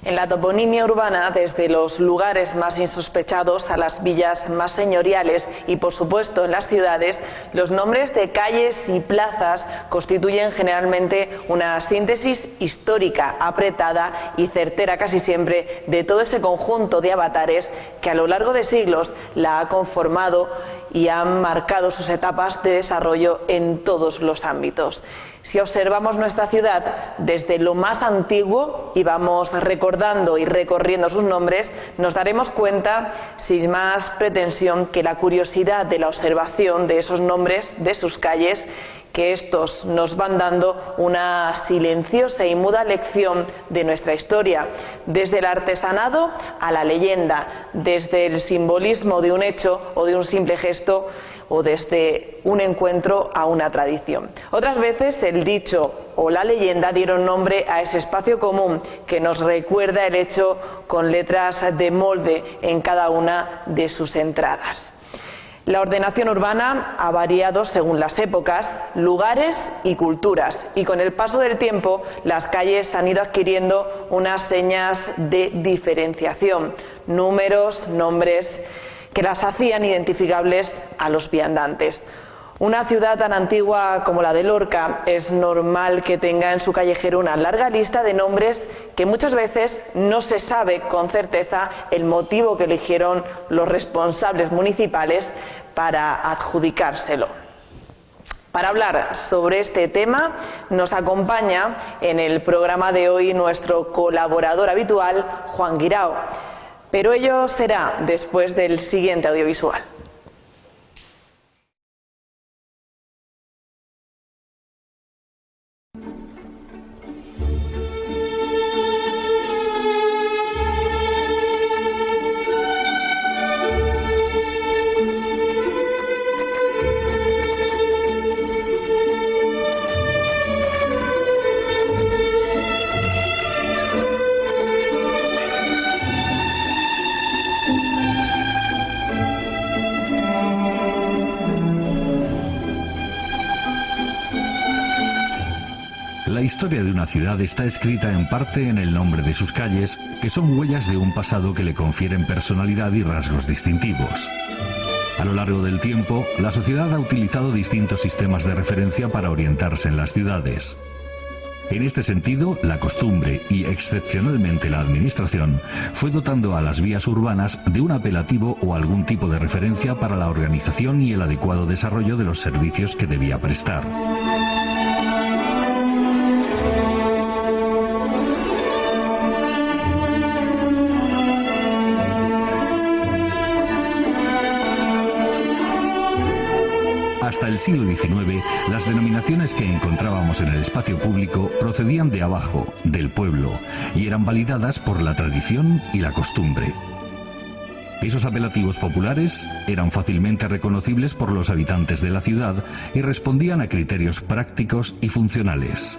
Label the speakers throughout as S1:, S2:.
S1: En la toponimia urbana, desde los lugares más insospechados a las villas más señoriales y, por supuesto, en las ciudades, los nombres de calles y plazas constituyen generalmente una síntesis histórica, apretada y certera casi siempre de todo ese conjunto de avatares que a lo largo de siglos la ha conformado y han marcado sus etapas de desarrollo en todos los ámbitos. Si observamos nuestra ciudad desde lo más antiguo y vamos recordando y recorriendo sus nombres, nos daremos cuenta, sin más pretensión, que la curiosidad de la observación de esos nombres, de sus calles, que estos nos van dando una silenciosa y muda lección de nuestra historia, desde el artesanado a la leyenda, desde el simbolismo de un hecho o de un simple gesto, o desde un encuentro a una tradición. Otras veces el dicho o la leyenda dieron nombre a ese espacio común que nos recuerda el hecho con letras de molde en cada una de sus entradas. La ordenación urbana ha variado según las épocas, lugares y culturas, y con el paso del tiempo las calles han ido adquiriendo unas señas de diferenciación, números, nombres que las hacían identificables a los viandantes. Una ciudad tan antigua como la de Lorca es normal que tenga en su callejero una larga lista de nombres que muchas veces no se sabe con certeza el motivo que eligieron los responsables municipales para adjudicárselo. Para hablar sobre este tema nos acompaña en el programa de hoy nuestro colaborador habitual, Juan Guirao. Pero ello será después del siguiente audiovisual.
S2: La historia de una ciudad está escrita en parte en el nombre de sus calles, que son huellas de un pasado que le confieren personalidad y rasgos distintivos. A lo largo del tiempo, la sociedad ha utilizado distintos sistemas de referencia para orientarse en las ciudades. En este sentido, la costumbre y excepcionalmente la administración fue dotando a las vías urbanas de un apelativo o algún tipo de referencia para la organización y el adecuado desarrollo de los servicios que debía prestar. Hasta el siglo XIX, las denominaciones que encontrábamos en el espacio público procedían de abajo, del pueblo, y eran validadas por la tradición y la costumbre. Esos apelativos populares eran fácilmente reconocibles por los habitantes de la ciudad y respondían a criterios prácticos y funcionales.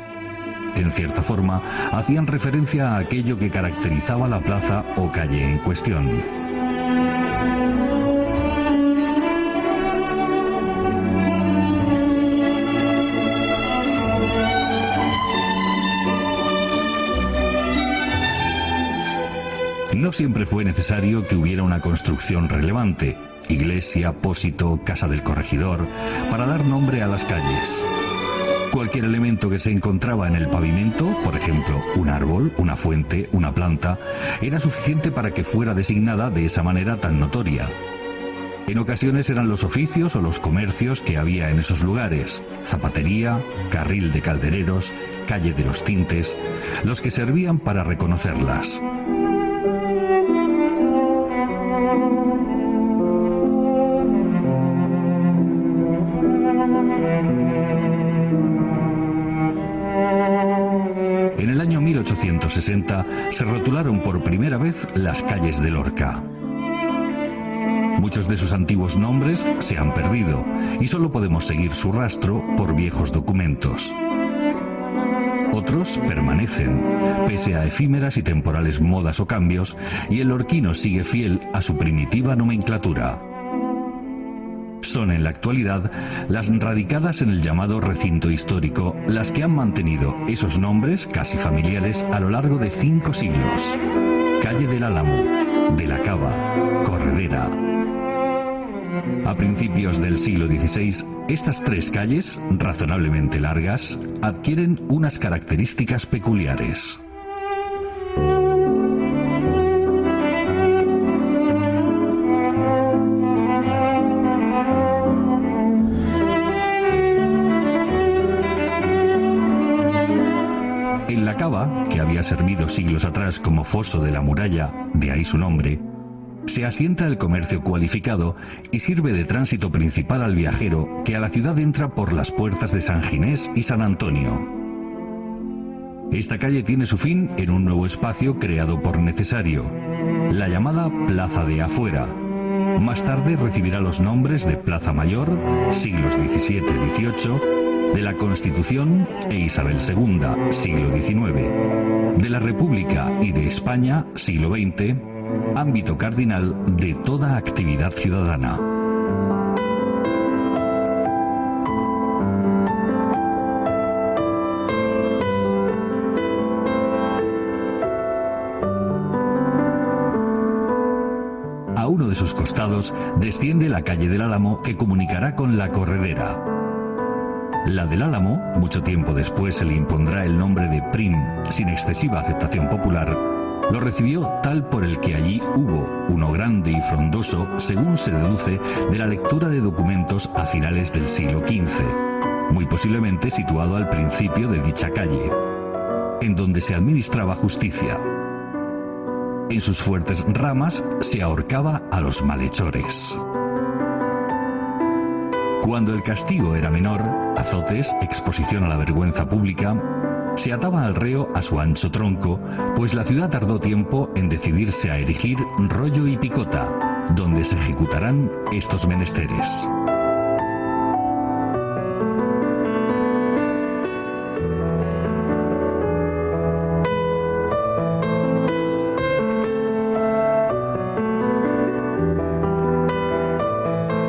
S2: En cierta forma, hacían referencia a aquello que caracterizaba la plaza o calle en cuestión. No siempre fue necesario que hubiera una construcción relevante, iglesia, pósito, casa del corregidor, para dar nombre a las calles. Cualquier elemento que se encontraba en el pavimento, por ejemplo, un árbol, una fuente, una planta, era suficiente para que fuera designada de esa manera tan notoria. En ocasiones eran los oficios o los comercios que había en esos lugares, zapatería, carril de caldereros, calle de los tintes, los que servían para reconocerlas. En el año 1860 se rotularon por primera vez las calles de Lorca. Muchos de sus antiguos nombres se han perdido y solo podemos seguir su rastro por viejos documentos. Otros permanecen, pese a efímeras y temporales modas o cambios, y el lorquino sigue fiel a su primitiva nomenclatura. Son en la actualidad las radicadas en el llamado recinto histórico las que han mantenido esos nombres casi familiares a lo largo de 5 siglos. Calle del Álamo, de la Cava, Corredera. A principios del siglo XVI, estas 3 calles, razonablemente largas, adquieren unas características peculiares. En la Cava, que había servido siglos atrás como foso de la muralla, de ahí su nombre, se asienta el comercio cualificado y sirve de tránsito principal al viajero que a la ciudad entra por las puertas de San Ginés y San Antonio. Esta calle tiene su fin en un nuevo espacio creado por Necesario, la llamada Plaza de Afuera. Más tarde recibirá los nombres de Plaza Mayor, siglos XVII y XVIII, de la Constitución e Isabel II, siglo XIX, de la República y de España, siglo XX, ámbito cardinal de toda actividad ciudadana. A uno de sus costados desciende la calle del Álamo que comunicará con la Corredera. La del Álamo, mucho tiempo después se le impondrá el nombre de Prim, sin excesiva aceptación popular, lo recibió tal por el que allí hubo uno grande y frondoso, según se deduce de la lectura de documentos a finales del siglo XV, muy posiblemente situado al principio de dicha calle, en donde se administraba justicia. En sus fuertes ramas se ahorcaba a los malhechores. Cuando el castigo era menor, azotes, exposición a la vergüenza pública, se ataba al reo a su ancho tronco, pues la ciudad tardó tiempo en decidirse a erigir rollo y picota, donde se ejecutarán estos menesteres.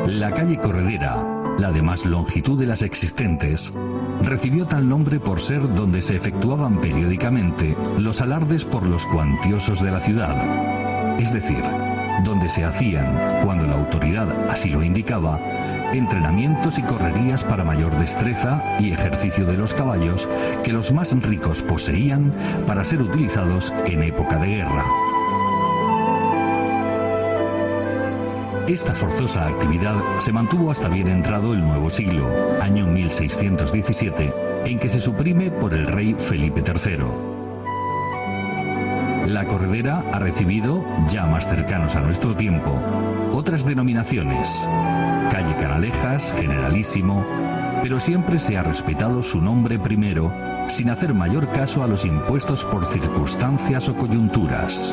S2: La calle Corredera, la de más longitud de las existentes, recibió tal nombre por ser donde se efectuaban periódicamente los alardes por los cuantiosos de la ciudad, es decir, donde se hacían, cuando la autoridad así lo indicaba, entrenamientos y correrías para mayor destreza y ejercicio de los caballos que los más ricos poseían para ser utilizados en época de guerra. Esta forzosa actividad se mantuvo hasta bien entrado el nuevo siglo, año 1617, en que se suprime por el rey Felipe III. La Corredera ha recibido, ya más cercanos a nuestro tiempo, otras denominaciones: calle Canalejas, Generalísimo, pero siempre se ha respetado su nombre primero, sin hacer mayor caso a los impuestos por circunstancias o coyunturas.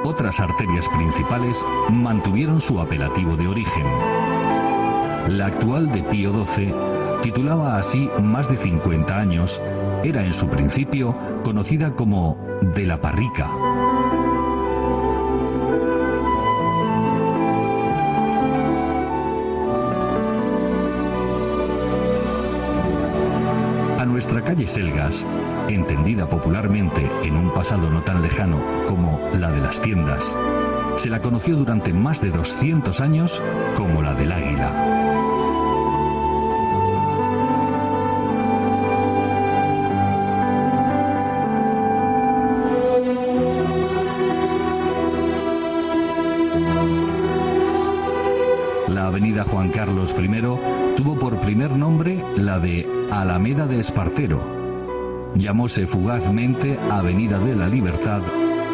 S2: Otras arterias principales mantuvieron su apelativo de origen. La actual de Pío XII titulaba así más de 50 años, era en su principio conocida como de la Parrica. A nuestra calle Selgas, entendida popularmente en un pasado no tan lejano como la de las tiendas, se la conoció durante más de 200 años como la del Águila. La avenida Juan Carlos I tuvo por primer nombre la de Alameda de Espartero. Llamóse fugazmente Avenida de la Libertad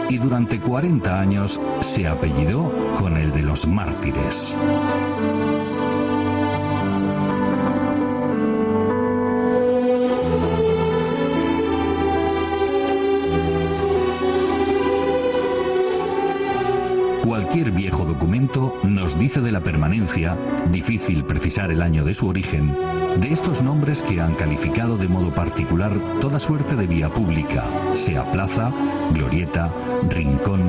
S2: y durante 40 años se apellidó con el de los Mártires. Cualquier viejo documento nos dice de la permanencia, difícil precisar el año de su origen, De estos nombres que han calificado de modo particular toda suerte de vía pública, sea plaza, glorieta, rincón,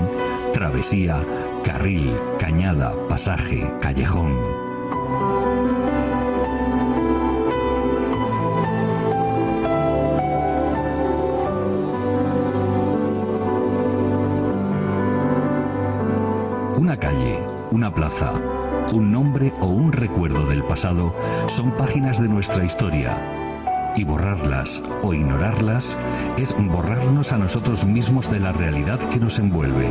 S2: travesía, carril, cañada, pasaje, callejón. Una calle, una plaza, un nombre o un recuerdo del pasado son páginas de nuestra historia. Y borrarlas o ignorarlas es borrarnos a nosotros mismos de la realidad que nos envuelve.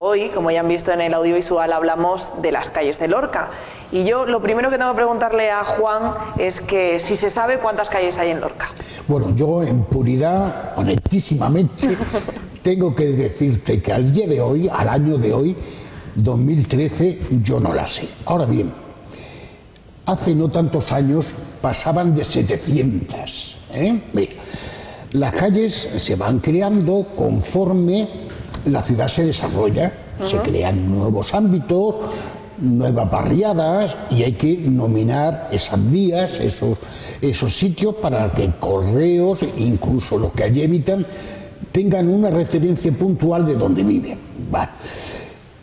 S1: Hoy, como ya han visto en el audiovisual, hablamos de las calles de Lorca. Y yo lo primero que tengo que preguntarle a Juan es que si se sabe cuántas calles hay en Lorca.
S3: Bueno, yo en puridad, honestísimamente, tengo que decirte que al día de hoy, al año de hoy, 2013, yo no la sé. Ahora bien, hace no tantos años pasaban de 700. Mira, las calles se van creando conforme la ciudad se desarrolla, se crean nuevos ámbitos, nuevas barriadas, y hay que nominar esas vías, esos sitios, para que correos, incluso los que allí habitan, tengan una referencia puntual de donde viven. Vale.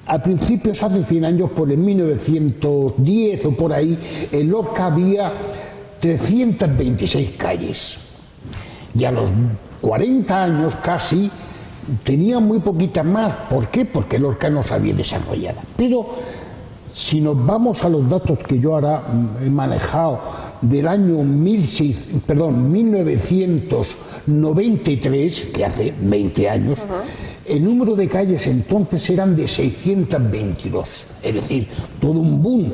S3: A principios, hace 100 años, por el 1910 o por ahí, en Lorca había 326 calles. Y a los 40 años casi tenía muy poquitas más. ¿Por qué? Porque Lorca no se había desarrollado. Pero si nos vamos a los datos que yo ahora he manejado del año 1993, que hace 20 años, el número de calles entonces eran de 622. Es decir, todo un boom.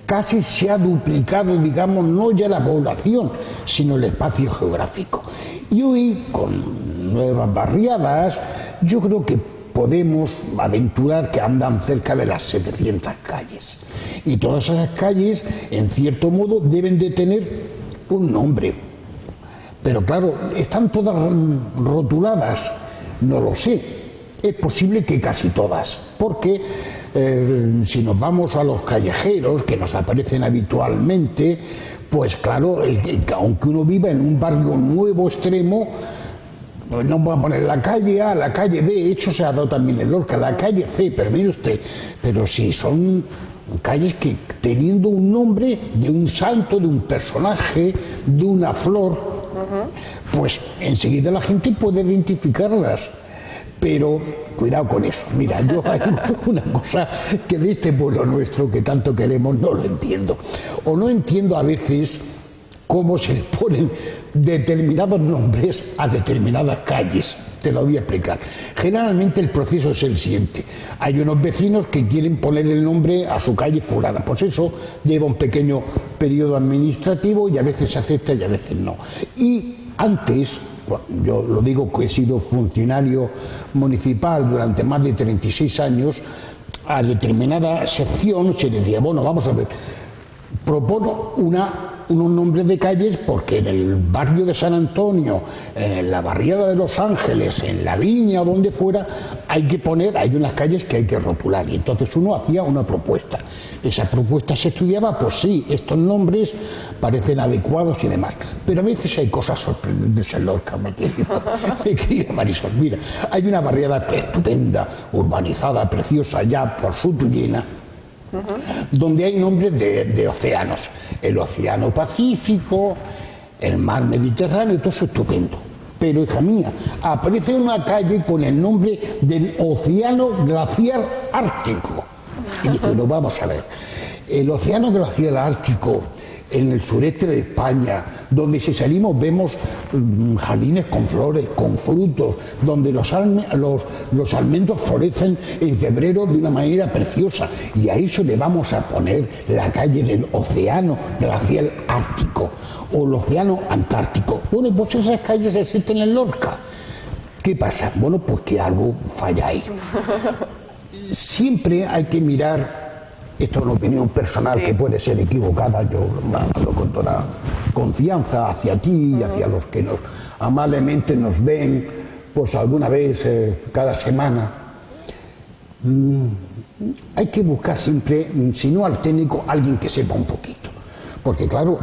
S3: Casi se ha duplicado, digamos, no ya la población, sino el espacio geográfico. Y hoy, con nuevas barriadas, yo creo que podemos aventurar que andan cerca de las 700 calles. Y todas esas calles, en cierto modo, deben de tener un nombre. Pero claro, ¿están todas rotuladas? No lo sé. Es posible que casi todas, porque si nos vamos a los callejeros que nos aparecen habitualmente, pues claro, aunque uno viva en un barrio nuevo extremo, pues no va a poner la calle A, la calle B. De hecho se ha dado también en Lorca la calle C, pero mire usted, pero si son calles que teniendo un nombre de un santo, de un personaje, de una flor, pues enseguida la gente puede identificarlas. Pero cuidado con eso. Mira, yo hay una cosa que de este pueblo nuestro que tanto queremos no lo entiendo. O no entiendo a veces cómo se le ponen determinados nombres a determinadas calles. Te lo voy a explicar. Generalmente el proceso es el siguiente. Hay unos vecinos que quieren poner el nombre a su calle fulana. Pues eso lleva un pequeño periodo administrativo y a veces se acepta y a veces no. Y antes, yo lo digo que he sido funcionario municipal durante más de 36 años, a determinada sección se le decía, bueno, vamos a ver, propono unos nombres de calles porque en el barrio de San Antonio, en la barriada de Los Ángeles, en la Viña o donde fuera, hay unas calles que hay que rotular. Y entonces uno hacía una propuesta. Esa propuesta se estudiaba, pues sí, estos nombres parecen adecuados y demás. Pero a veces hay cosas sorprendentes en Lorca, me querida Marisol. Mira, hay una barriada estupenda, urbanizada, preciosa, ya por su Tullena, donde hay nombres de océanos, el océano Pacífico, el mar Mediterráneo, todo eso estupendo. Pero, hija mía, aparece una calle con el nombre del océano glaciar ártico. Y dice, no, vamos a ver, El océano glacial ártico, en el sureste de España, donde si salimos vemos jardines con flores, con frutos, donde los almendros florecen en febrero de una manera preciosa, y a eso le vamos a poner la calle del océano glacial ártico o el océano antártico. Bueno, pues esas calles existen en Lorca. ¿Qué pasa? Bueno, pues que algo falla ahí. Siempre hay que mirar. Esto es una opinión personal que puede ser equivocada, yo hablo con toda confianza hacia ti y hacia los que amablemente nos ven, pues alguna vez cada semana. Hay que buscar siempre, si no al técnico, alguien que sepa un poquito. Porque claro,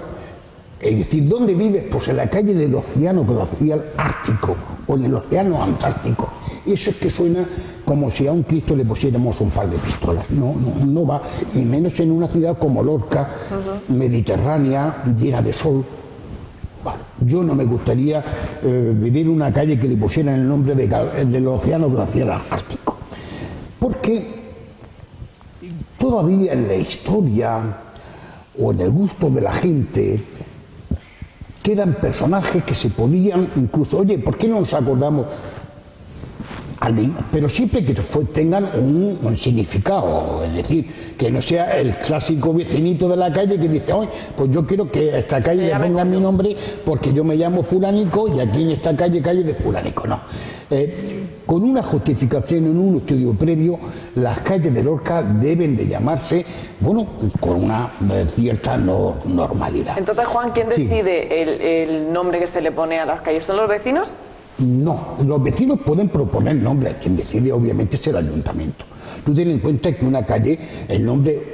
S3: es decir, ¿dónde vives? Pues en la calle del océano glacial ártico o en el océano antártico. Eso es que suena como si a un Cristo le pusiéramos un par de pistolas. No va, y menos en una ciudad como Lorca, mediterránea, llena de sol. Bueno, yo no me gustaría vivir en una calle que le pusieran el nombre del océano glacial ártico. Porque todavía en la historia o en el gusto de la gente quedan personajes que se podían incluso, oye, ¿por qué no nos acordamos? Pero siempre que tengan un significado, es decir, que no sea el clásico vecinito de la calle que dice, oye, pues yo quiero que a esta calle le pongan mi nombre porque yo me llamo fulanico y aquí en esta calle de fulanico. No. Con una justificación en un estudio previo, las calles de Lorca deben de llamarse, bueno, con una cierta normalidad.
S1: Entonces, Juan, ¿quién decide el nombre que se le pone a las calles? ¿Son los vecinos?
S3: No, los vecinos pueden proponer nombres, quien decide obviamente es el ayuntamiento. Tú ten en cuenta que una calle, el nombre,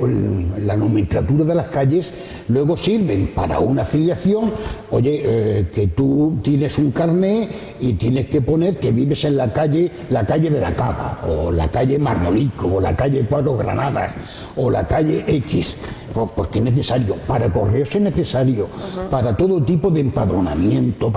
S3: la nomenclatura de las calles luego sirven para una afiliación. Oye, que tú tienes un carné y tienes que poner que vives en la calle de la Cava, o la calle Marmolico, o la calle Cuatro Granadas, o la calle X, porque es necesario, para correos es necesario, para todo tipo de empadronamiento,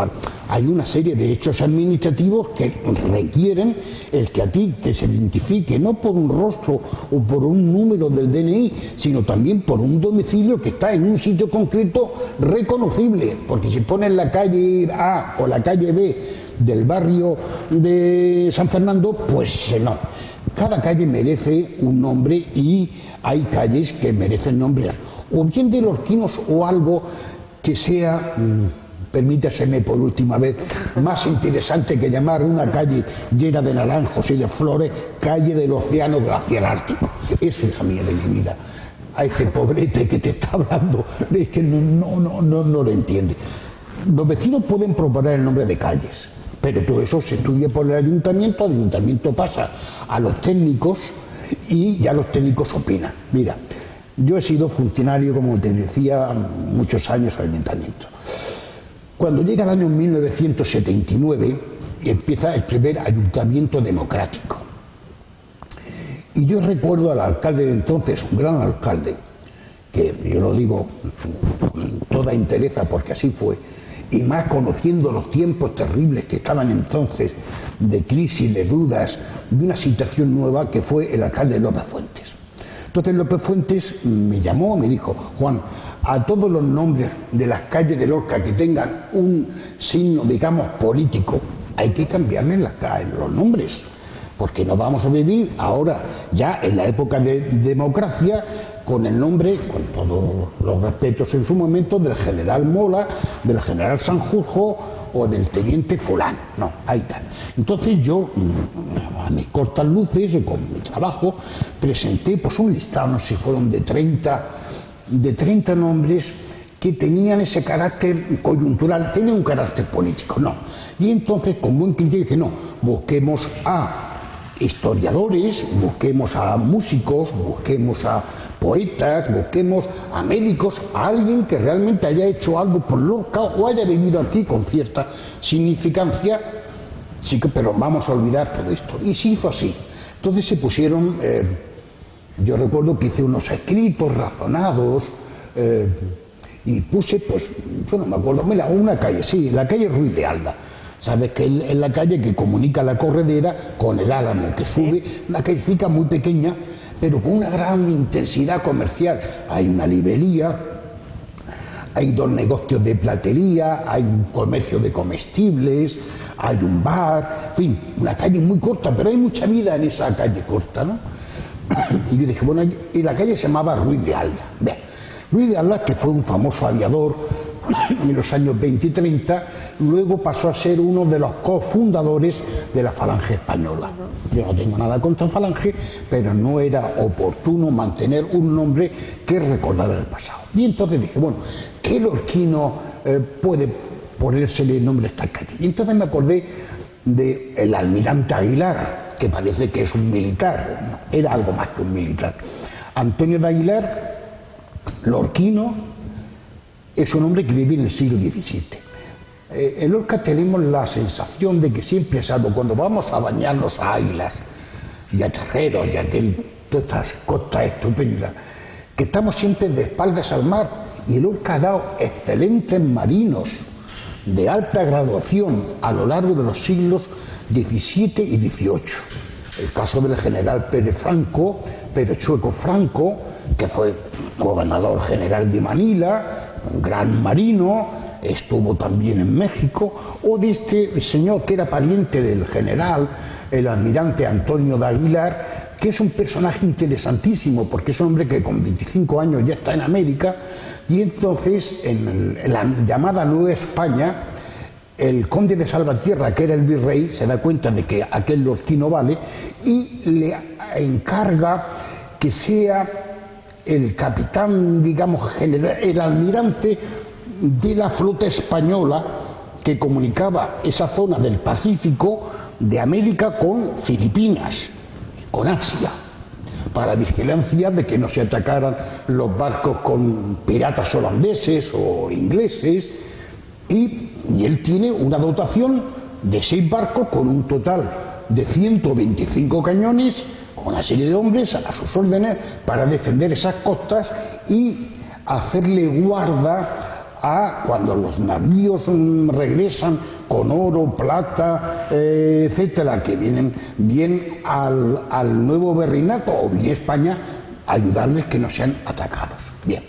S3: hay una serie de hechos administrativos que requieren el que a ti te se identifique, no por un rostro o por un número del DNI, sino también por un domicilio que está en un sitio concreto reconocible, porque si pones la calle A o la calle B del barrio de San Fernando, pues no. Cada calle merece un nombre y hay calles que merecen nombres, o bien de lorquinos o algo que sea, permítaseme por última vez, más interesante que llamar una calle llena de naranjos y de flores, calle del océano glacial ártico. Eso es a mí de mi vida. A este pobrete que te está hablando, es que no lo entiende. Los vecinos pueden proponer el nombre de calles, pero todo eso se estudia por el ayuntamiento pasa a los técnicos y ya los técnicos opinan. Mira, yo he sido funcionario, como te decía, muchos años al ayuntamiento. Cuando llega el año 1979, empieza el primer ayuntamiento democrático. Y yo recuerdo al alcalde de entonces, un gran alcalde, que yo lo digo con toda entereza porque así fue, y más conociendo los tiempos terribles que estaban entonces, de crisis, de dudas, de una situación nueva, que fue el alcalde López Fuentes. Entonces López Fuentes me llamó, me dijo, Juan, a todos los nombres de las calles de Lorca que tengan un signo, digamos, político, hay que cambiarles los nombres, porque no vamos a vivir ahora ya en la época de democracia con el nombre, con todos los respetos en su momento, del general Mola, del general Sanjurjo o del teniente fulano. No, ahí está. Entonces yo, a mis cortas luces, con mi trabajo, presenté pues un listado, no sé si fueron de 30 nombres que tenían ese carácter coyuntural, tenían un carácter político, no. Y entonces, con buen criterio, dice, no, busquemos a historiadores, busquemos a músicos, busquemos a poetas, busquemos a médicos, a alguien que realmente haya hecho algo por Lorca o haya vivido aquí con cierta significancia, sí que, pero vamos a olvidar todo esto. Y sí fue así. Entonces se pusieron, yo recuerdo que hice unos escritos razonados, y puse, pues, yo no me acuerdo, mira, una calle, sí, la calle Ruiz de Alda. Sabes que es la calle que comunica la Corredera con el Álamo, que sube, una callecita muy pequeña, pero con una gran intensidad comercial. Hay una librería, hay 2 negocios de platería, hay un comercio de comestibles, hay un bar, en fin, una calle muy corta, pero hay mucha vida en esa calle corta, ¿no? Y yo dije, bueno, y la calle se llamaba Ruiz de Alda. Bien, Ruiz de Alda, que fue un famoso aviador en los años 20 y 30, luego pasó a ser uno de los cofundadores de la Falange Española. Yo no tengo nada contra Falange, pero no era oportuno mantener un nombre que recordara el pasado. Y entonces dije, bueno, ¿qué lorquino puede ponérsele el nombre a esta calle? Y entonces me acordé del almirante Aguilar, que parece que es un militar, no, era algo más que un militar. Antonio de Aguilar, lorquino, es un hombre que vive en el siglo XVII. En Lorca tenemos la sensación de que siempre, salvo cuando vamos a bañarnos a Águilas y a Terreros y a todas estas costas estupendas, que estamos siempre de espaldas al mar, y Lorca ha dado excelentes marinos de alta graduación a lo largo de los siglos XVII y XVIII. El caso del general Pérez Chueco Franco, que fue gobernador general de Manila, un gran marino, estuvo también en México, o de este señor que era pariente del general, el almirante Antonio de Aguilar, que es un personaje interesantísimo, porque es un hombre que con 25 años ya está en América, y entonces en la llamada Nueva España, el conde de Salvatierra, que era el virrey, se da cuenta de que aquel lorquino vale, y le encarga que sea el capitán, digamos, general, el almirante de la flota española que comunicaba esa zona del Pacífico de América con Filipinas, con Asia, para vigilancia de que no se atacaran los barcos con piratas holandeses o ingleses, y él tiene una dotación de 6 barcos con un total de 125 cañones, con una serie de hombres a sus órdenes para defender esas costas y hacerle guarda a cuando los navíos regresan con oro, plata, etcétera, que vienen bien al nuevo virreinato o bien España, ayudarles que no sean atacados. Bien,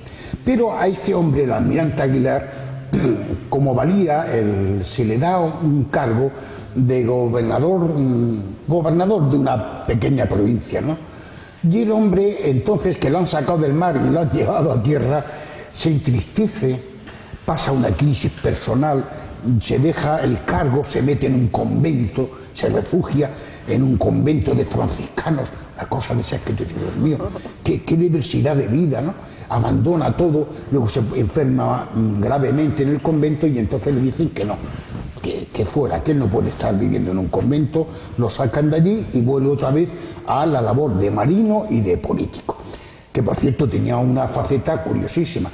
S3: pero a este hombre, el almirante Aguilar, como valía, se le da un cargo de gobernador de una pequeña provincia, ¿no? Y el hombre, entonces, que lo han sacado del mar y lo han llevado a tierra, se entristece, pasa una crisis personal, se deja el cargo, se mete en un convento, se refugia en un convento de franciscanos, una cosa de esas que te digo, Dios mío, qué diversidad de vida, ¿no? Abandona todo, luego se enferma gravemente en el convento y entonces le dicen que no, que fuera, que él no puede estar viviendo en un convento, lo sacan de allí y vuelve otra vez a la labor de marino y de político, que por cierto tenía una faceta curiosísima.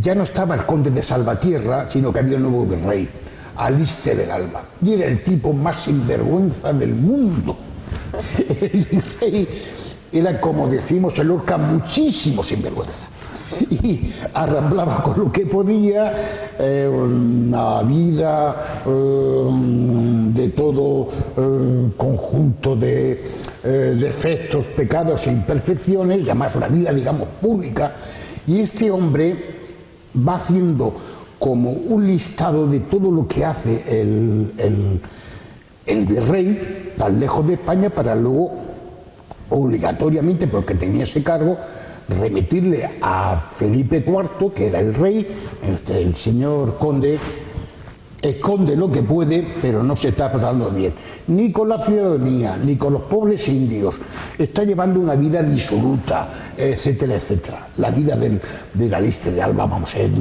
S3: Ya no estaba el conde de Salvatierra, sino que había un nuevo virrey, Aliste del Alba, y era el tipo más sinvergüenza del mundo. El virrey era, como decimos en Lorca, muchísimo sinvergüenza, y arramblaba con lo que podía, una vida de todo conjunto de defectos, pecados e imperfecciones, y además una vida, digamos, pública. Y este hombre va haciendo como un listado de todo lo que hace el virrey tan lejos de España, para luego obligatoriamente, porque tenía ese cargo, remitirle a Felipe IV, que era el rey. El señor conde esconde lo que puede, pero no se está pasando bien, ni con la ciudadanía, ni con los pobres indios. Está llevando una vida disoluta, etcétera, etcétera. La vida de Aliste de Alba, vamos a ver,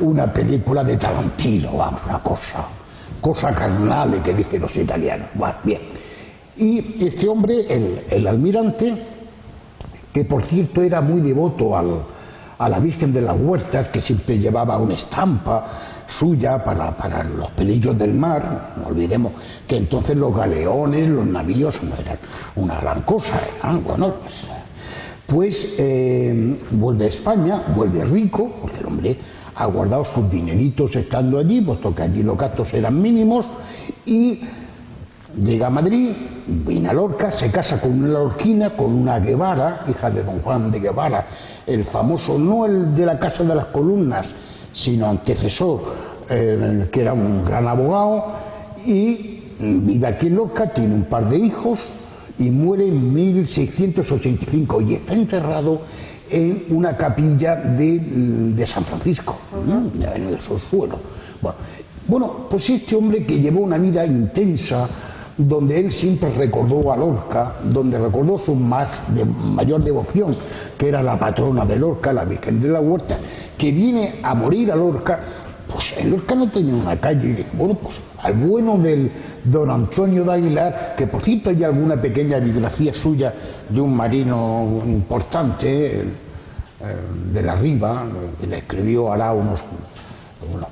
S3: una película de Tarantino, vamos, una cosa carnal, que dicen los italianos. Bueno, bien. Y este hombre, el almirante, que por cierto era muy devoto a la Virgen de las Huertas, que siempre llevaba una estampa suya para los peligros del mar. No olvidemos que entonces los galeones, los navíos no eran una gran cosa, bueno, pues vuelve a España, vuelve rico, porque el hombre ha guardado sus dineritos estando allí, puesto que allí los gastos eran mínimos, y Llega a Madrid, viene a Lorca, se casa con una lorquina, con una Guevara, hija de don Juan de Guevara, el famoso, no el de la Casa de las Columnas, sino antecesor, que era un gran abogado, y vive aquí en Lorca, tiene un par de hijos y muere en 1685 y está enterrado en una capilla de San Francisco, en el subsuelo. Bueno, pues este hombre que llevó una vida intensa, donde él siempre recordó a Lorca, donde recordó su mayor devoción, que era la patrona de Lorca, la Virgen de la Huerta, que viene a morir a Lorca, pues en Lorca no tenía una calle. Bueno, pues al bueno del don Antonio de Aguilar, que por cierto hay alguna pequeña biografía suya de un marino importante, de la Riva, que le escribió hará unos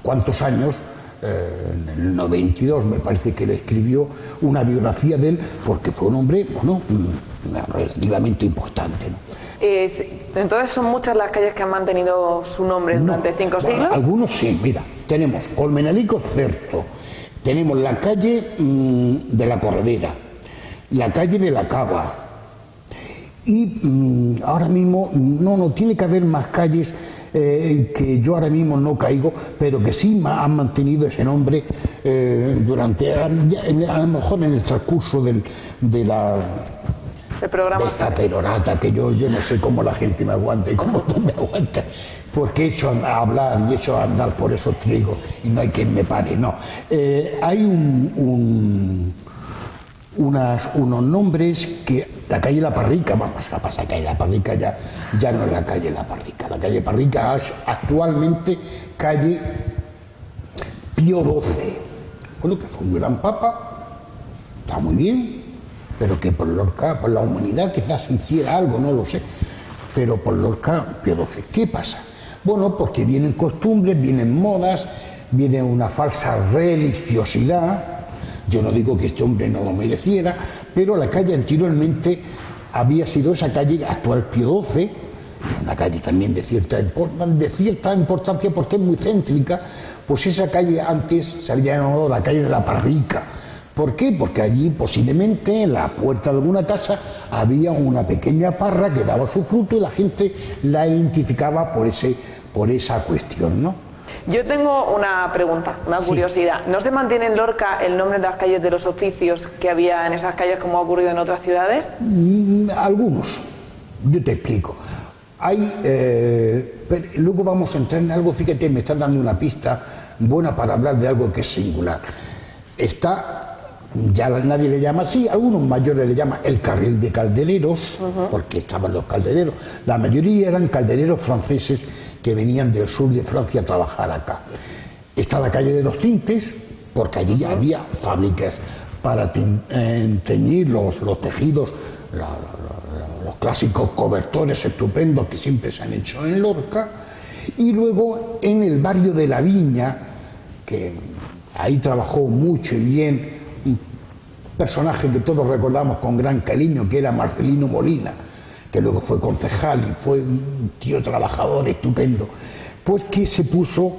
S3: cuantos años, en el 92 me parece que le escribió una biografía de él, porque fue un hombre, bueno, relativamente importante, ¿no?
S1: Entonces son muchas las calles que han mantenido su nombre durante 5 siglos.
S3: Algunos sí, mira, tenemos Colmenalico Certo, tenemos la calle de la Corredera, la calle de la Cava, y ahora mismo no tiene que haber más calles que yo ahora mismo no caigo, pero que sí han mantenido ese nombre durante, a lo mejor en el transcurso de esta perorata, que yo no sé cómo la gente me aguanta y cómo tú me aguantas, porque he hecho a hablar y he hecho a andar por esos trigos y no hay quien me pare, no. Hay unos nombres que la calle La Parrica, vamos a pasar, calle La Parrica ya no es la calle La Parrica, la calle Parrica es actualmente calle Pío XII, bueno, que fue un gran papa, está muy bien, pero que por Lorca, por la humanidad quizás hiciera algo, no lo sé, pero por Lorca Pío XII. ¿Qué pasa? Bueno, porque vienen costumbres, vienen modas, viene una falsa religiosidad. Yo no digo que este hombre no lo mereciera, pero la calle anteriormente había sido esa calle actual Pío XII, una calle también de cierta importancia porque es muy céntrica, pues esa calle antes se había llamado la calle de La Parrica. ¿Por qué? Porque allí posiblemente en la puerta de alguna casa había una pequeña parra que daba su fruto y la gente la identificaba por esa cuestión, ¿no?
S1: Yo tengo una pregunta, una curiosidad. ¿No se mantiene en Lorca el nombre de las calles de los oficios que había en esas calles como ha ocurrido en otras ciudades?
S3: Algunos. Yo te explico. Luego vamos a entrar en algo, fíjate, me están dando una pista buena para hablar de algo que es singular. Ya nadie le llama así, algunos mayores le llaman el carril de caldereros, porque estaban los caldereros. La mayoría eran caldereros franceses que venían del sur de Francia a trabajar acá. Está la calle de los Tintes, porque allí había fábricas para teñir los tejidos, los clásicos cobertores estupendos que siempre se han hecho en Lorca. Y luego en el barrio de la Viña, que ahí trabajó mucho y bien un personaje que todos recordamos con gran cariño, que era Marcelino Molina, que luego fue concejal y fue un tío trabajador estupendo, pues que se puso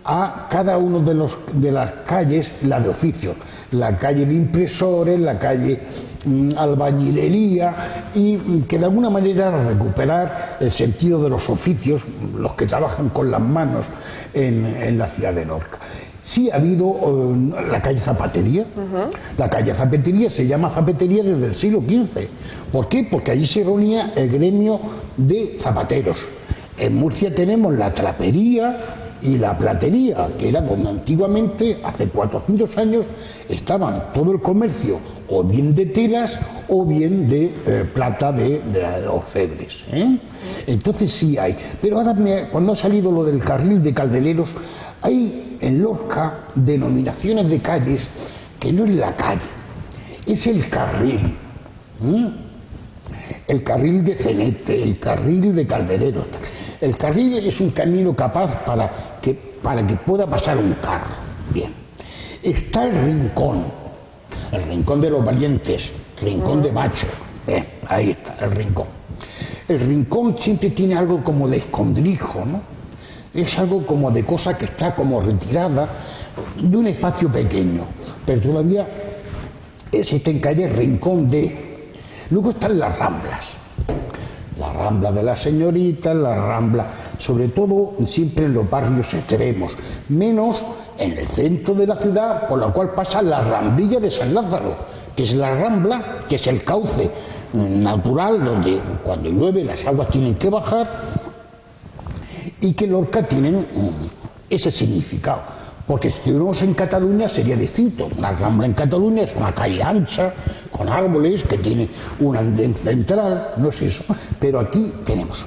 S3: a cada uno de las calles la de oficio, la calle de impresores, la calle albañilería, y que de alguna manera recuperar el sentido de los oficios, los que trabajan con las manos en la ciudad de Lorca. Sí ha habido la calle Zapatería. La calle Zapatería se llama Zapatería desde el siglo XV. ¿Por qué? Porque allí se reunía el gremio de zapateros. En Murcia tenemos la trapería y la platería, que era donde antiguamente, hace 400 años, estaban todo el comercio, o bien de telas, o bien de plata de orfebres. Entonces sí hay. Pero ahora, cuando ha salido lo del carril de caldereros, hay en Lorca denominaciones de calles que no es la calle, es el carril. El carril de Cenete, el carril de Caldereros. El carril es un camino capaz para que pueda pasar un carro. Bien. Está el rincón de los valientes, rincón de machos. Bien, ahí está, el rincón. El rincón siempre tiene algo como de escondrijo, ¿no? Es algo como de cosa que está como retirada de un espacio pequeño, pero todavía existen calles Rincón de... Luego están las Ramblas. La Rambla de las Señoritas, la Rambla, sobre todo siempre en los barrios extremos, menos en el centro de la ciudad, por la cual pasa la Ramblilla de San Lázaro, que es la Rambla, que es el cauce natural, donde cuando llueve las aguas tienen que bajar, y que Lorca tienen ese significado. Porque si estuviéramos en Cataluña sería distinto. Una Rambla en Cataluña es una calle ancha, con árboles, que tiene un andén central, no es eso. Pero aquí tenemos.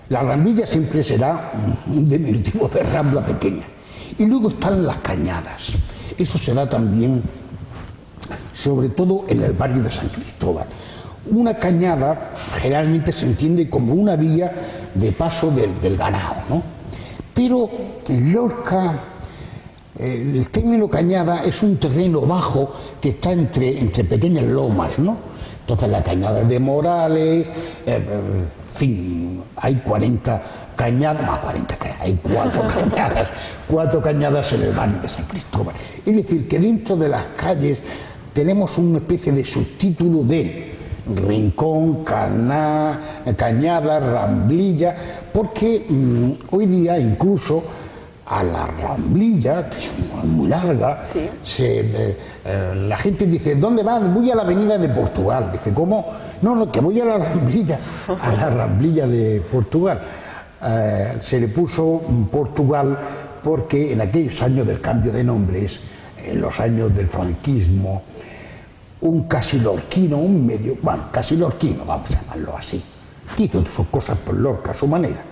S3: La Ramblilla siempre será un diminutivo de Rambla pequeña. Y luego están las cañadas. Eso se da también, sobre todo en el barrio de San Cristóbal. Una cañada generalmente se entiende como una vía de paso del ganado, ¿no? Pero en Lorca... el término cañada es un terreno bajo que está entre pequeñas lomas, ¿no? Entonces la cañada de Morales, en fin, hay 40 cañadas, más 40 cañadas, hay 4 cañadas en el barrio de San Cristóbal. Es decir, que dentro de las calles tenemos una especie de subtítulo de Rincón, Cañada, Ramblilla, porque hoy día incluso a la Ramblilla, que es muy larga, sí. La gente dice, ¿dónde vas? Voy a la avenida de Portugal. Dice, ¿cómo? No, que voy a la Ramblilla de Portugal. Se le puso Portugal porque en aquellos años del cambio de nombres, en los años del franquismo, un casilorquino, casi lorquino, vamos a llamarlo así, hizo sus cosas por Lorca a su manera,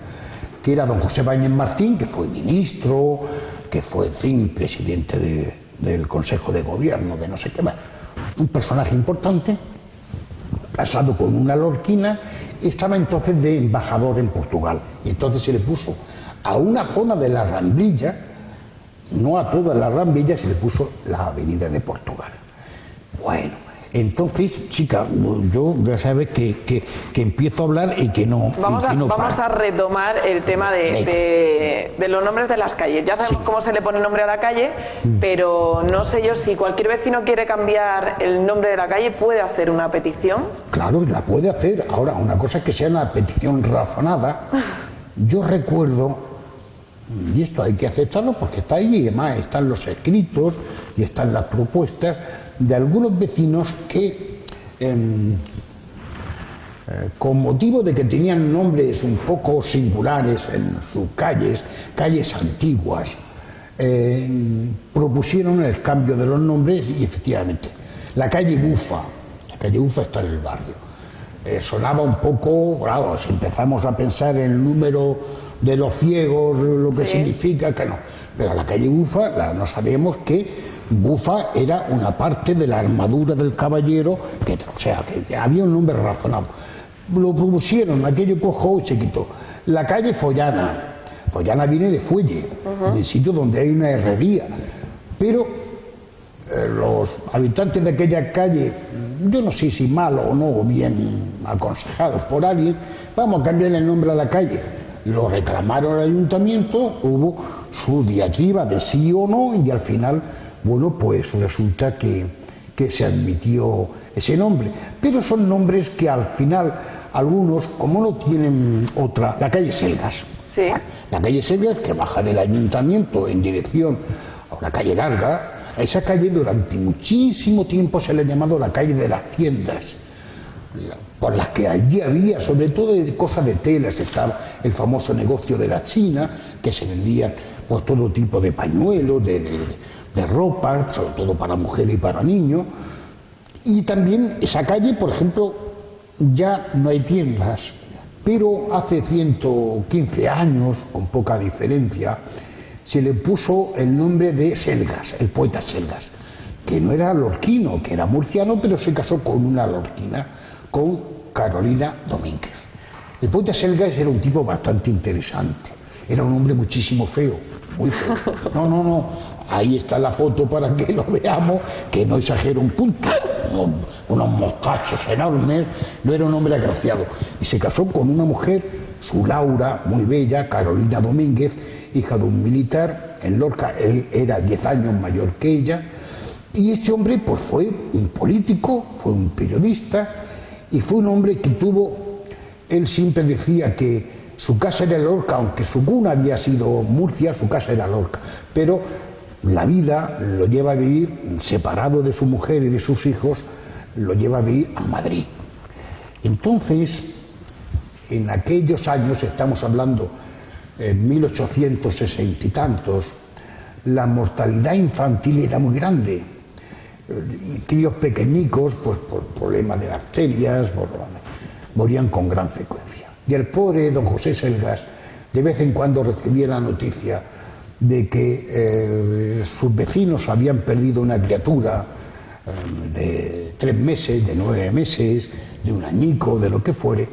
S3: que era don José Báñez Martín, que fue ministro, que fue, en fin, presidente del Consejo de Gobierno, de no sé qué más, un personaje importante, casado con una lorquina, estaba entonces de embajador en Portugal, y entonces se le puso a una zona de la Ramblilla, no a toda la Ramblilla, se le puso la avenida de Portugal. Bueno, entonces, chica, yo ya sabes que empiezo a hablar y que no.
S1: Vamos a retomar el tema de los nombres de las calles. Ya sabemos cómo se le pone nombre a la calle, pero no sé yo si cualquier vecino quiere cambiar el nombre de la calle, ¿puede hacer una petición?
S3: Claro, la puede hacer. Ahora, una cosa es que sea una petición razonada. Yo recuerdo, y esto hay que aceptarlo porque está ahí, y además están los escritos y están las propuestas de algunos vecinos que, con motivo de que tenían nombres un poco singulares en sus calles antiguas, propusieron el cambio de los nombres y efectivamente, la calle Bufa está en el barrio. Sonaba un poco, claro, si empezamos a pensar en el número de los ciegos, lo que significa que no. Pero la calle Bufa, no sabemos que Bufa era una parte de la armadura del caballero, que había un nombre razonable. Lo propusieron, aquello cojo y se quitó. La calle Follana viene de fuelle, del sitio donde hay una herrería. Pero los habitantes de aquella calle, yo no sé si mal o no, o bien aconsejados por alguien, vamos a cambiar el nombre a la calle. Lo reclamaron al ayuntamiento, hubo su diatriba de sí o no, y al final, bueno, pues resulta que se admitió ese nombre. Pero son nombres que al final, algunos, como no tienen otra, la calle Selgas. Sí. La calle Selgas, que baja del ayuntamiento en dirección a una calle larga, a esa calle durante muchísimo tiempo se le ha llamado la calle de las tiendas, por las que allí había, sobre todo, cosas de telas. Estaba el famoso negocio de la China, que se vendían pues todo tipo de pañuelos, de ropa, sobre todo para mujer y para niños. Y también esa calle, por ejemplo, ya no hay tiendas, pero hace 115 años, con poca diferencia, se le puso el nombre de Selgas, el poeta Selgas, que no era lorquino, que era murciano, pero se casó con una lorquina, con Carolina Domínguez. El poeta Selgas era un tipo bastante interesante, era un hombre muchísimo feo, muy feo. No, ahí está la foto para que lo veamos, que no exagero un punto, unos mostachos enormes, no era un hombre agraciado. Y se casó con una mujer, su Laura, muy bella, Carolina Domínguez, hija de un militar en Lorca. Él era 10 años mayor que ella, Y este hombre pues fue un político, fue un periodista y fue un hombre que tuvo, él siempre decía que su casa era Lorca, aunque su cuna había sido Murcia, su casa era Lorca, pero la vida lo lleva a vivir separado de su mujer y de sus hijos, lo lleva a vivir a Madrid. Entonces, en aquellos años, estamos hablando en 1860 y tantos, la mortalidad infantil era muy grande. Críos pequeñicos, pues por problemas de arterias, morían con gran frecuencia. Y el pobre don José Selgas, de vez en cuando recibía la noticia de que sus vecinos habían perdido una criatura de 3 meses, de 9 meses, de un añico, de lo que fuere,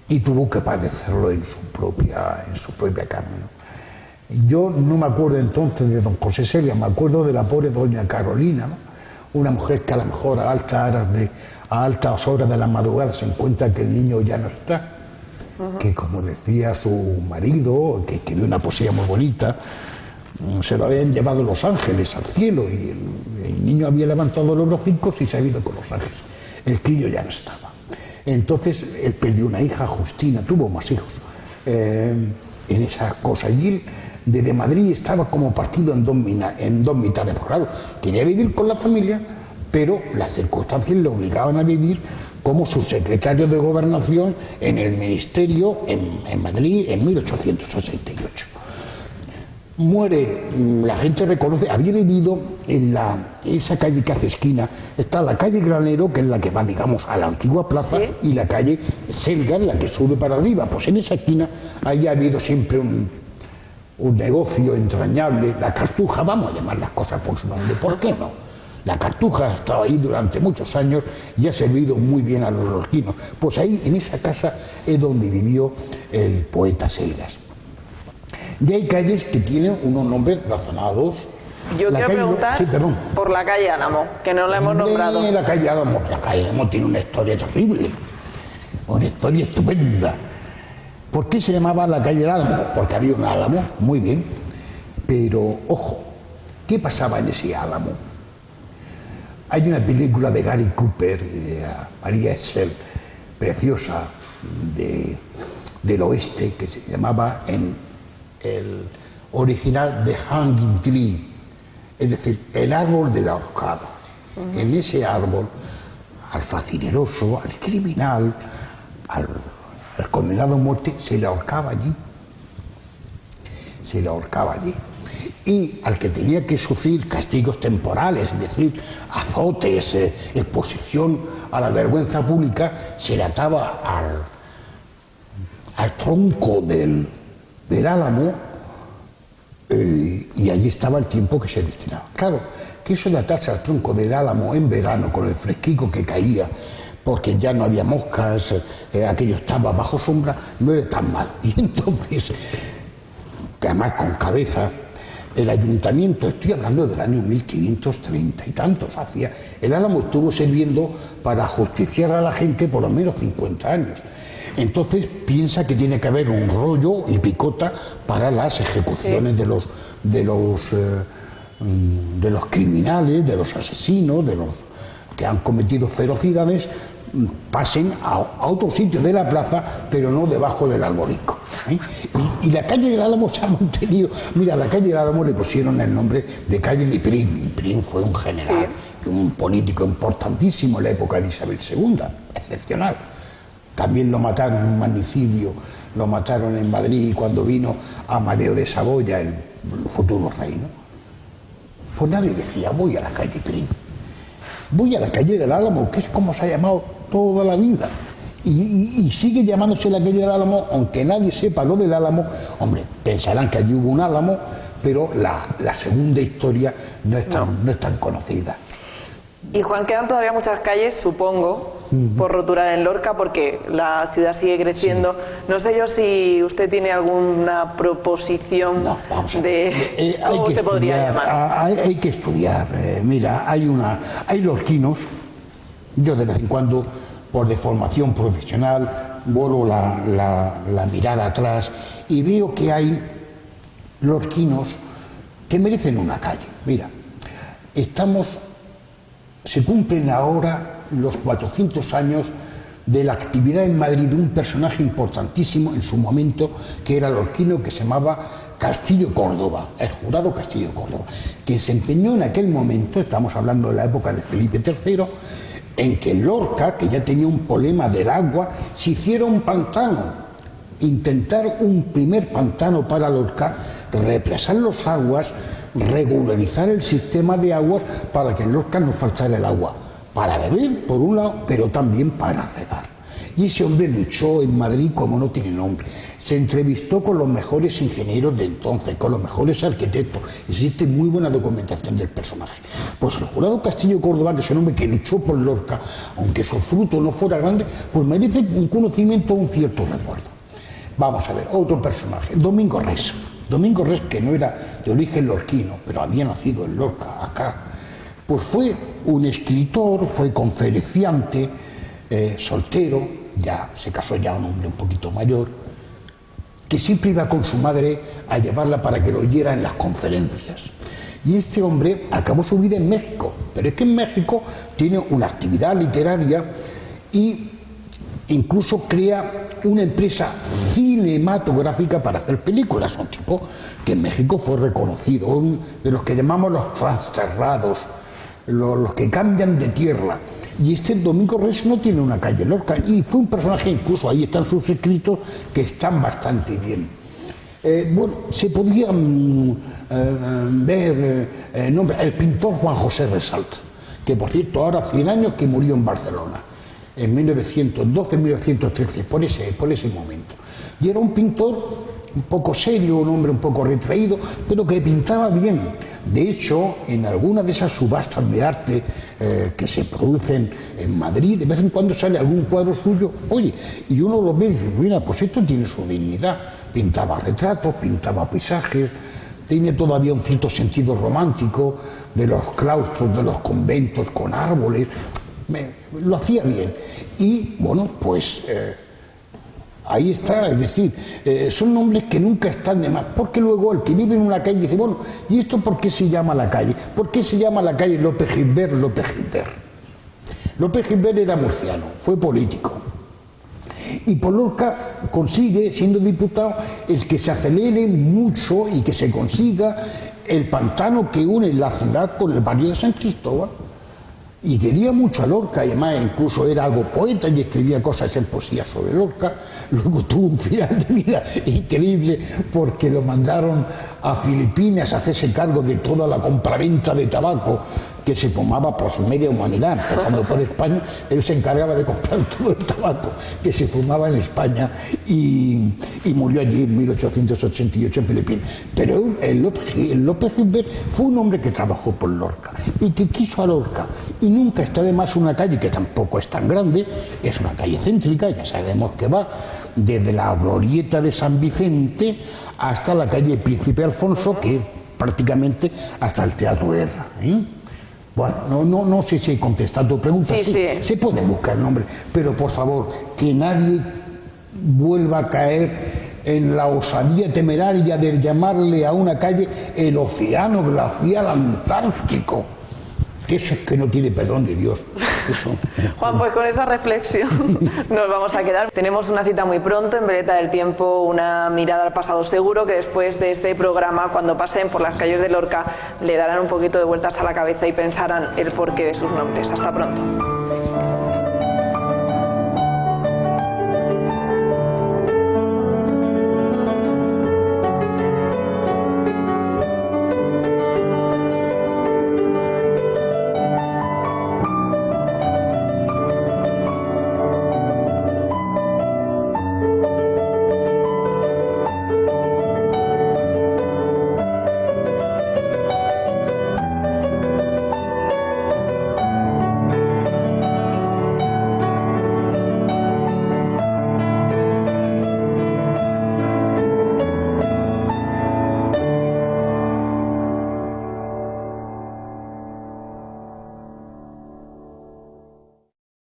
S3: y tuvo que padecerlo en su propia carne, ¿no? Yo no me acuerdo entonces de don José Selgas, me acuerdo de la pobre doña Carolina, ¿no? Una mujer que a lo mejor a altas horas de la madrugada se encuentra que el niño ya no está, que como decía su marido, que escribió una poesía muy bonita, se lo habían llevado los ángeles al cielo y el niño había levantado los bracicos y se ha ido con los ángeles. El crío ya no estaba. Entonces él perdió una hija, Justina, tuvo más hijos en esa cosa. Y él desde Madrid estaba como partido en dos mitades. Claro, quería vivir con la familia, pero las circunstancias le obligaban a vivir como subsecretario de Gobernación en el Ministerio en Madrid en 1868. Muere, la gente reconoce, había vivido en esa calle que hace esquina, está la calle Granero, que es la que va, digamos, a la antigua plaza, ¿sí? Y la calle Selgas, la que sube para arriba. Pues en esa esquina ahí ha habido siempre un negocio entrañable, la Cartuja, vamos a llamar las cosas por su nombre, ¿por qué no? La Cartuja ha estado ahí durante muchos años y ha servido muy bien a los lorquinos. Pues ahí, en esa casa, es donde vivió el poeta Selgas. Y hay calles que tienen unos nombres razonados.
S1: Yo quiero preguntar por la calle Álamo, que no la hemos nombrado.
S3: La calle Álamo tiene una historia terrible, una historia estupenda. ¿Por qué se llamaba la calle Álamo? Porque había un álamo, muy bien, pero ojo, ¿qué pasaba en ese álamo? Hay una película de Gary Cooper y de María Schell, preciosa, del oeste, que se llamaba en el original The Hanging Tree, es decir, el árbol del ahorcado. En ese árbol, al facineroso, al criminal, al condenado a muerte, se le ahorcaba allí. Se le ahorcaba allí. Y al que tenía que sufrir castigos temporales, es decir, azotes, exposición a la vergüenza pública, se le ataba al tronco del álamo, y allí estaba el tiempo que se destinaba. Claro, que eso de atarse al tronco del álamo en verano, con el fresquico que caía, porque ya no había moscas, aquello estaba bajo sombra, no era tan mal. Y entonces, que además con cabeza, el ayuntamiento, estoy hablando del año 1530 y tantos, el álamo estuvo sirviendo para justiciar a la gente por lo menos 50 años. Entonces piensa que tiene que haber un rollo y picota para las ejecuciones de los criminales, de los asesinos, de los que han cometido ferocidades, pasen a otro sitio de la plaza, pero no debajo del arbolico. Y la calle del Álamo se ha mantenido. Mira, a la calle del Álamo le pusieron el nombre de calle de Prim. Prim fue un general, un político importantísimo en la época de Isabel II, excepcional. También lo mataron en un magnicidio, lo mataron en Madrid cuando vino Amadeo de Saboya, el futuro rey, ¿no? Pues nadie decía, voy a la calle Prim, voy a la calle del Álamo, que es como se ha llamado toda la vida. Y sigue llamándose la calle del Álamo, aunque nadie sepa lo del Álamo. Hombre, pensarán que allí hubo un álamo, pero la segunda historia no es tan conocida.
S1: Y Juan, quedan todavía muchas calles, supongo, por roturar en Lorca, porque la ciudad sigue creciendo. Sí. No sé yo si usted tiene alguna proposición de cómo se podría llamar.
S3: Hay que estudiar. Mira, hay lorquinos. Yo de vez en cuando, por deformación profesional, vuelvo la mirada atrás y veo que hay lorquinos que merecen una calle. Mira, estamos se cumplen ahora los 400 años de la actividad en Madrid de un personaje importantísimo en su momento, que era lorquino, que se llamaba Castillo Córdoba, el jurado Castillo Córdoba, que se empeñó en aquel momento, estamos hablando de la época de Felipe III, en que Lorca, que ya tenía un problema del agua, se hiciera un pantano, intentar un primer pantano para Lorca, represar las aguas, regularizar el sistema de aguas para que en Lorca no faltara el agua, para beber por un lado, pero también para regar. Y ese hombre luchó en Madrid como no tiene nombre. Se entrevistó con los mejores ingenieros de entonces, con los mejores arquitectos. Existe muy buena documentación del personaje. Pues el jurado Castillo Córdoba, que es un hombre que luchó por Lorca, aunque su fruto no fuera grande, pues merece un conocimiento, un cierto recuerdo. Vamos a ver, otro personaje, Domingo Res. Domingo Res, que no era de origen lorquino, pero había nacido en Lorca, acá, pues fue un escritor, fue conferenciante, soltero, ya se casó ya un hombre un poquito mayor, que siempre iba con su madre a llevarla para que lo oyera en las conferencias. Y este hombre acabó su vida en México, pero es que en México tiene una actividad literaria y incluso crea una empresa cinematográfica para hacer películas, un tipo que en México fue reconocido, de los que llamamos los transterrados, los que cambian de tierra. Y este Domingo Res no tiene una calle en Lorca, y fue un personaje, incluso ahí están sus escritos, que están bastante bien. Bueno, se podían ver el pintor Juan José Resalt, que por cierto ahora 100 años que murió en Barcelona, en 1912-1913, por ese momento. Y era un pintor un poco serio, un hombre un poco retraído, pero que pintaba bien. De hecho, en alguna de esas subastas de arte que se producen en Madrid, de vez en cuando sale algún cuadro suyo, oye, y uno lo ve y dice, mira, pues esto tiene su dignidad. Pintaba retratos, pintaba paisajes, tiene todavía un cierto sentido romántico de los claustros, de los conventos con árboles, lo hacía bien. Y bueno, pues ahí está, es decir, son nombres que nunca están de más, porque luego el que vive en una calle dice, bueno, ¿y esto por qué se llama la calle? ¿Por qué se llama la calle López Gilbert, López Gilbert? López Gilbert era murciano, fue político, y por Lorca consigue, siendo diputado, el que se acelere mucho y que se consiga el pantano que une la ciudad con el barrio de San Cristóbal. Y quería mucho a Lorca, y además incluso era algo poeta y escribía cosas en poesía sobre Lorca. Luego tuvo un final de vida increíble porque lo mandaron a Filipinas a hacerse cargo de toda la compraventa de tabaco que se fumaba por media humanidad, empezando por España. Él se encargaba de comprar todo el tabaco que se fumaba en España y murió allí en 1888 en Filipinas. Pero el López Gilbert fue un hombre que trabajó por Lorca y que quiso a Lorca. Y nunca está de más una calle que tampoco es tan grande, es una calle céntrica, ya sabemos que va desde la glorieta de San Vicente hasta la calle Príncipe Alfonso, que prácticamente hasta el Teatro Guerra. Bueno, no sé si he contestado tu pregunta, sí, se puede buscar nombre, pero por favor, que nadie vuelva a caer en la osadía temeraria de llamarle a una calle el Océano Glacial Antártico. Eso es que no tiene perdón de Dios. Eso.
S1: Juan, pues con esa reflexión nos vamos a quedar. Tenemos una cita muy pronto en Veleta del Tiempo, una mirada al pasado. Seguro que después de este programa, cuando pasen por las calles de Lorca, le darán un poquito de vueltas a la cabeza y pensarán el porqué de sus nombres. Hasta pronto.